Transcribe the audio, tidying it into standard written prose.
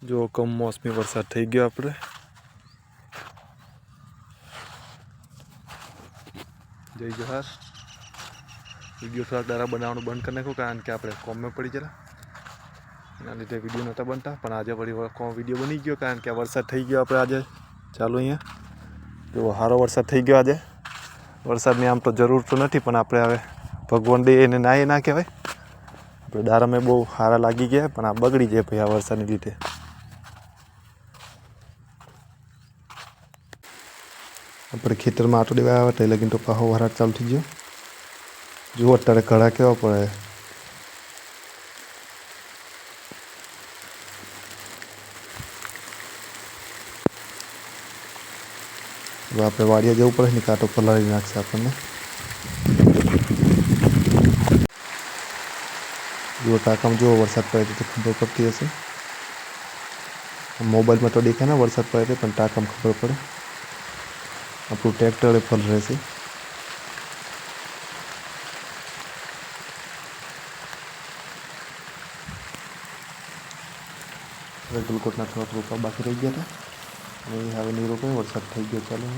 जो कमोसमी वरसाद थई गयो आपणे जय जोहार। वीडियो थोड़ा दारा बनावनु बंद कर नाख्યું कारण કે આપણે કોમમાં પડી જરા એના લીધે વિડીયો નહોતા બનતા પણ આજે વળી વિડીયો બની ગયો કારણ કે વરસાદ થઈ ગયો આપણે આજે ચાલુ અહીંયા જો સારો વરસાદ થઈ ગયો આજે વરસાદની આમ તો જરૂર તો નથી પણ આપણે હવે ભગવાન દે એને ના એ ના કહેવાય આપણે દારામાં બહુ સારા લાગી ગયા પણ આ બગડી જાય ભાઈ આ વરસાદની લીધે આપણે ખેતરમાં આટો દેવા આવ્યા હતા લગીન તો પાહો વરસાદ ચાલુ થઈ ગયો જો અત્યારે ઘડા કેવા પડે હવે આપણે વાડિયા જવું પડે ને કાંટો પલાળી નાખશે આપણને જો ટાંકામાં જો વરસાદ પડે તો ખબર પડતી હશે મોબાઈલમાં તો દેખાય ને વરસાદ પડે પણ ટાંકામાં ખબર પડે આપણું ટ્રેક્ટર ફલ રહેશે ગલકોટના થોડા રોપા બાકી રહી ગયા હતા અને હવે નહીં રોપાય વરસાદ થઈ ગયો ચાલુ